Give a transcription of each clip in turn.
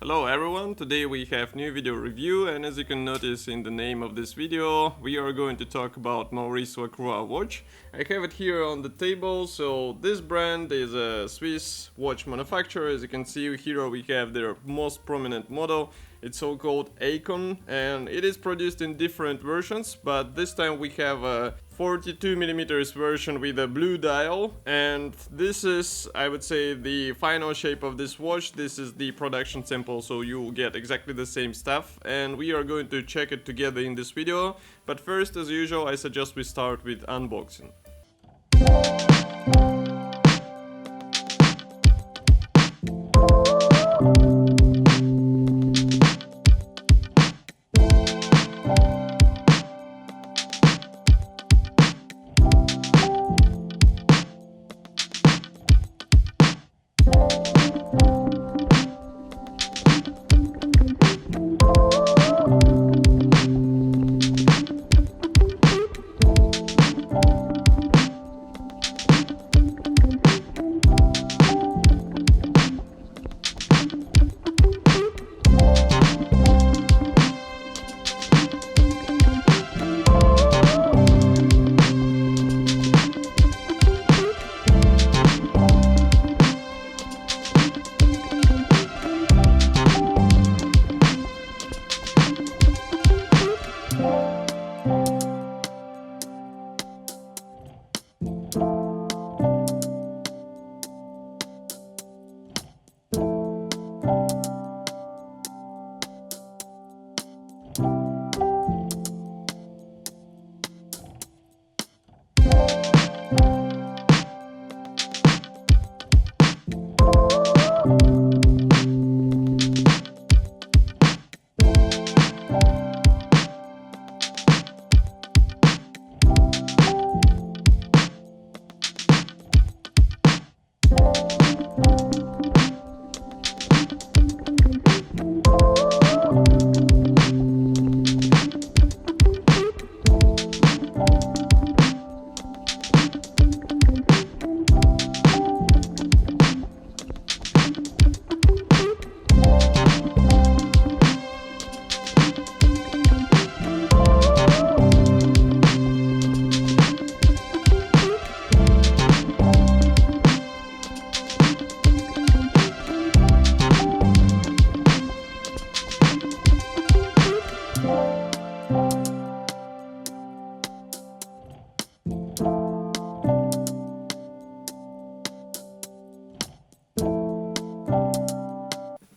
Hello everyone, today we have new video review, and as you can notice in the name of this video, we are going to talk about Maurice Lacroix watch. I have it here on the table. So this brand is a Swiss watch manufacturer. As you can see here we have their most prominent model. It's so-called Aikon, and it is produced in different versions, but this time we have a 42mm version with a blue dial, and this is, I would say, the final shape of this watch. This is the production sample, so you will get exactly the same stuff, and we are going to check it together in this video. But first, as usual, I suggest we start with unboxing.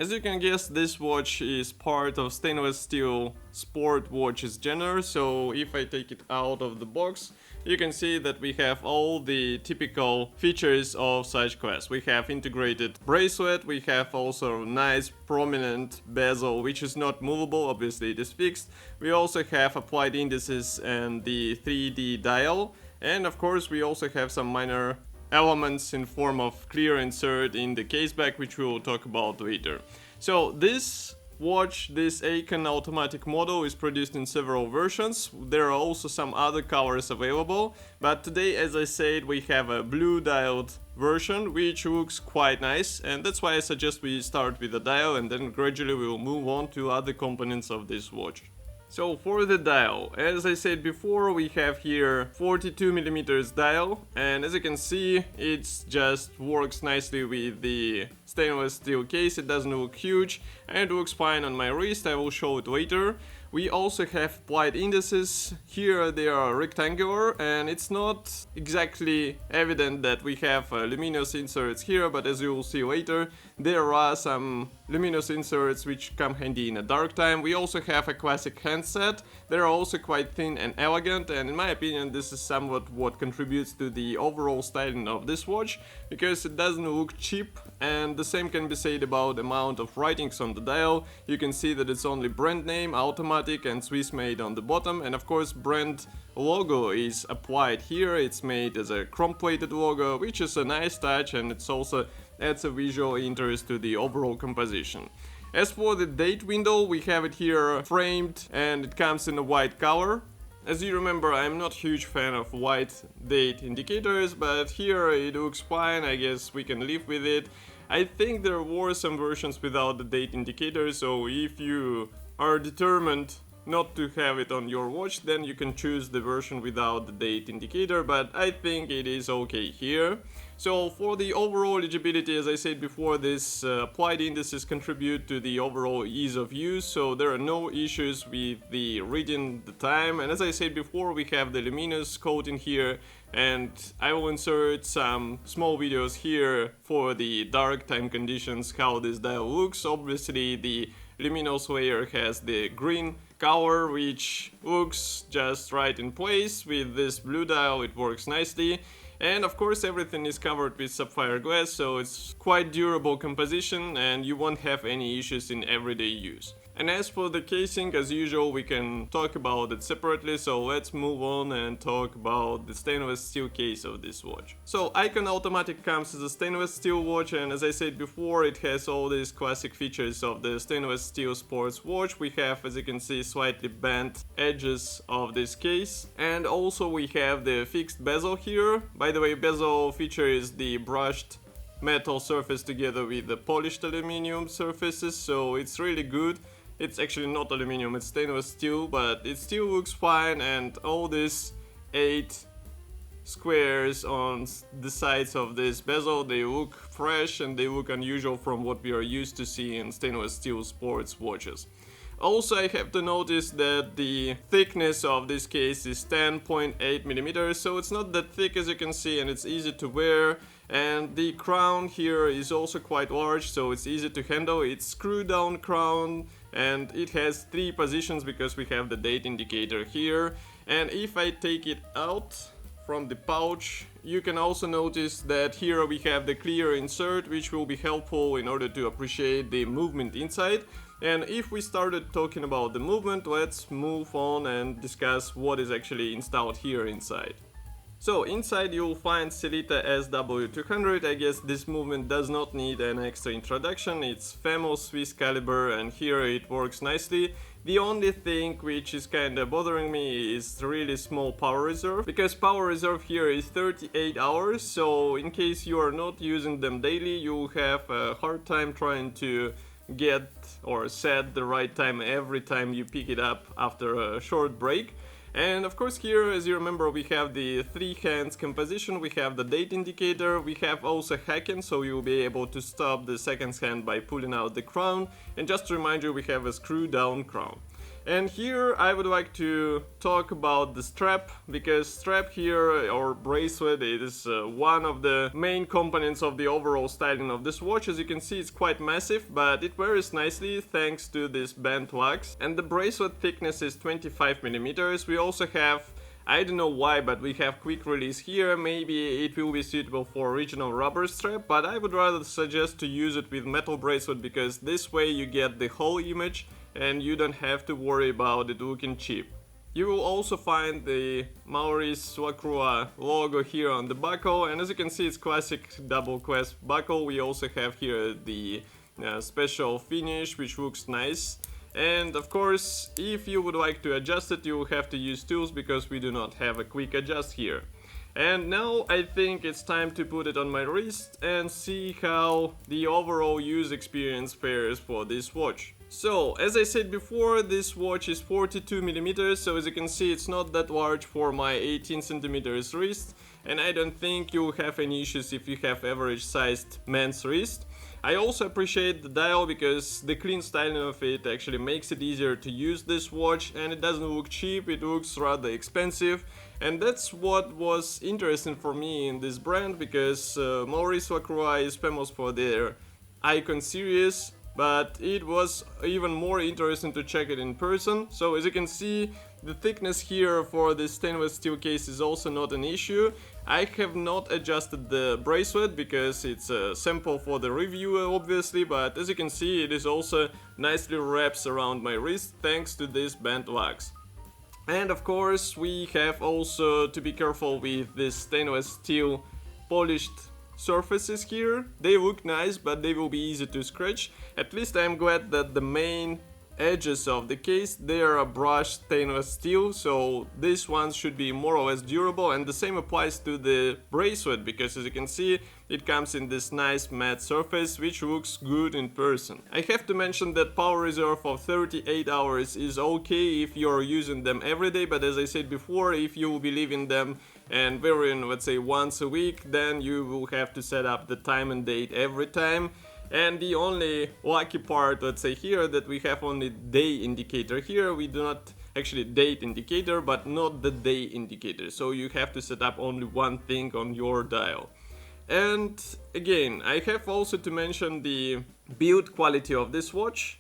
As you can guess, this watch is part of stainless steel sport watches genre, so if I take it out of the box, you can see that we have all the typical features of such class. We have integrated bracelet, we have also nice prominent bezel which is not movable, obviously it is fixed. We also have applied indices and the 3D dial, and of course we also have some minor elements in form of clear insert in the case back, which we will talk about later. So this watch, this Aikon automatic model, is produced in several versions. There are also some other colors available, but today, as I said, we have a blue dialed version which looks quite nice, and that's why I suggest we start with the dial and then gradually we will move on to other components of this watch. So for the dial, as I said before, we have here 42mm dial, and as you can see, it just works nicely with the stainless steel case. It doesn't look huge and it looks fine on my wrist. I will show it later. We also have applied indices. Here they are rectangular, and it's not exactly evident that we have luminous inserts here, but as you will see later, there are some luminous inserts which come handy in a dark time. We also have a classic handset. They are also quite thin and elegant, and in my opinion this is somewhat what contributes to the overall styling of this watch, because it doesn't look cheap, and the same can be said about the amount of writings on the dial. You can see that it's only brand name, automatic and Swiss made on the bottom, and of course brand logo is applied here. It's made as a chrome plated logo, which is a nice touch, and it's also adds a visual interest to the overall composition. As for the date window, we have it here framed and it comes in a white color. As you remember, I'm not a huge fan of white date indicators, but here it looks fine. I guess we can live with it. I think there were some versions without the date indicator, so if you are determined not to have it on your watch, then you can choose the version without the date indicator, but I think it is okay here. So for the overall eligibility, as I said before, this applied indices contribute to the overall ease of use, so there are no issues with the reading the time. And as I said before, we have the luminous coating here, and I will insert some small videos here for the dark time conditions, how this dial looks. Obviously the luminous layer has the green color, which looks just right in place. With this blue dial it works nicely. And of course everything is covered with sapphire glass, so it's quite durable composition and you won't have any issues in everyday use. And as for the casing, as usual, we can talk about it separately, so let's move on and talk about the stainless steel case of this watch. So Aikon Automatic comes as a stainless steel watch, and as I said before, it has all these classic features of the stainless steel sports watch. We have, as you can see, slightly bent edges of this case, and also we have the fixed bezel here. By the way, bezel feature is the brushed metal surface together with the polished aluminum surfaces, so it's really good. It's actually not aluminum, it's stainless steel, but it still looks fine, and all these 8 squares on the sides of this bezel, they look fresh and they look unusual from what we are used to seeing in stainless steel sports watches. Also, I have to notice that the thickness of this case is 10.8 millimeters, so it's not that thick as you can see, and it's easy to wear. And the crown here is also quite large, so it's easy to handle. It's screw down crown, and it has 3 positions because we have the date indicator here. And if I take it out from the pouch, you can also notice that here we have the clear insert, which will be helpful in order to appreciate the movement inside. And if we started talking about the movement, let's move on and discuss what is actually installed here inside. So inside you'll find Sellita SW200. I guess this movement does not need an extra introduction. It's famous Swiss caliber and here it works nicely. The only thing which is kinda bothering me is the really small power reserve, because power reserve here is 38 hours, so in case you are not using them daily, you'll have a hard time trying to get or set the right time every time you pick it up after a short break. And of course here, as you remember, we have the 3 hands composition, we have the date indicator, we have also hacking, so you'll be able to stop the second hand by pulling out the crown. And just to remind you, we have a screw down crown. And here I would like to talk about the strap, because strap here, or bracelet, it is one of the main components of the overall styling of this watch. As you can see, it's quite massive, but it wears nicely thanks to this bent wax. And the bracelet thickness is 25 millimeters. We also have, I don't know why, but we have quick release here. Maybe it will be suitable for original rubber strap, but I would rather suggest to use it with metal bracelet, because this way you get the whole image and you don't have to worry about it looking cheap. You will also find the Maurice Lacroix logo here on the buckle, and as you can see, it's classic double clasp buckle. We also have here the special finish, which looks nice. And of course, if you would like to adjust it, you will have to use tools because we do not have a quick adjust here. And now I think it's time to put it on my wrist and see how the overall use experience fares for this watch. So, as I said before, this watch is 42 millimeters, so as you can see, it's not that large for my 18 centimeters wrist, and I don't think you'll have any issues if you have average sized men's wrist. I also appreciate the dial because the clean styling of it actually makes it easier to use this watch, and it doesn't look cheap, it looks rather expensive. And that's what was interesting for me in this brand, because Maurice Lacroix is famous for their Aikon series, but it was even more interesting to check it in person. So as you can see, the thickness here for this stainless steel case is also not an issue. I have not adjusted the bracelet because it's a sample for the review obviously, but as you can see, it is also nicely wraps around my wrist thanks to this bent wax. And of course we have also to be careful with this stainless steel polished surfaces here. They look nice, but they will be easy to scratch. At least I'm glad that the main edges of the case, they are brushed stainless steel, so this one should be more or less durable, and the same applies to the bracelet, because as you can see, it comes in this nice matte surface, which looks good in person. I have to mention that power reserve of 38 hours is okay if you're using them every day, but as I said before, if you will be leaving them and wearing, let's say, once a week, then you will have to set up the time and date every time. And the only lucky part, let's say here, that we have only day indicator here. We do not actually date indicator, but not the day indicator. So you have to set up only one thing on your dial. And again, I have also to mention the build quality of this watch.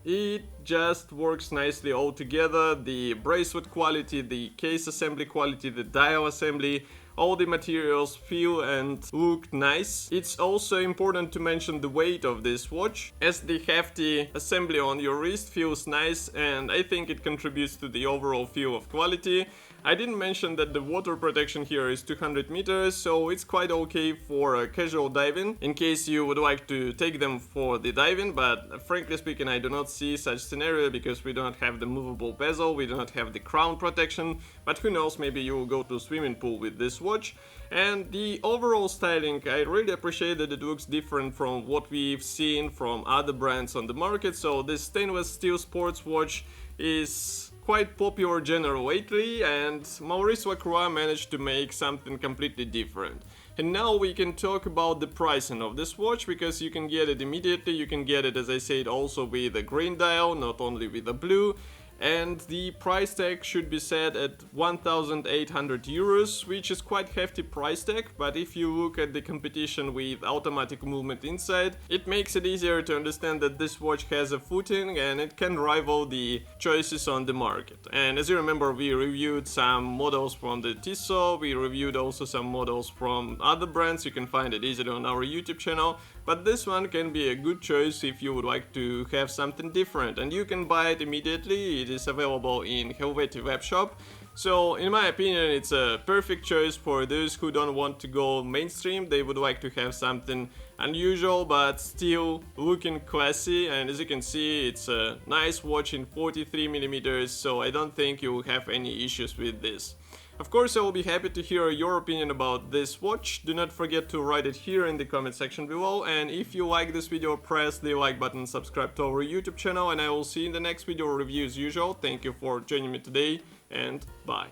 It just works nicely all together. The bracelet quality, the case assembly quality, the dial assembly, all the materials feel and look nice. It's also important to mention the weight of this watch, as the hefty assembly on your wrist feels nice, and I think it contributes to the overall feel of quality. I didn't mention that the water protection here is 200 meters, so it's quite okay for casual diving, in case you would like to take them for the diving, but frankly speaking, I do not see such scenario because we do not have the movable bezel, we do not have the crown protection, but who knows, maybe you will go to a swimming pool with this watch. And the overall styling, I really appreciate that it looks different from what we've seen from other brands on the market, so this stainless steel sports watch is quite popular general lately, and Maurice Lacroix managed to make something completely different. And now we can talk about the pricing of this watch, because you can get it immediately, you can get it, as I said, also with a green dial, not only with a blue. And the price tag should be set at 1,800 euros, which is quite hefty price tag, but if you look at the competition with automatic movement inside, it makes it easier to understand that this watch has a footing and it can rival the choices on the market. And as you remember, we reviewed some models from the Tissot, we reviewed also some models from other brands, you can find it easily on our YouTube channel, but this one can be a good choice if you would like to have something different, and you can buy it immediately. It is available in Helvetii web shop. So in my opinion, it's a perfect choice for those who don't want to go mainstream. They would like to have something unusual but still looking classy, and as you can see, it's a nice watch in 43mm, so I don't think you will have any issues with this. Of course, I will be happy to hear your opinion about this watch. Do not forget to write it here in the comment section below, and if you like this video, press the like button, subscribe to our YouTube channel, and I will see you in the next video review as usual. Thank you for joining me today, and bye.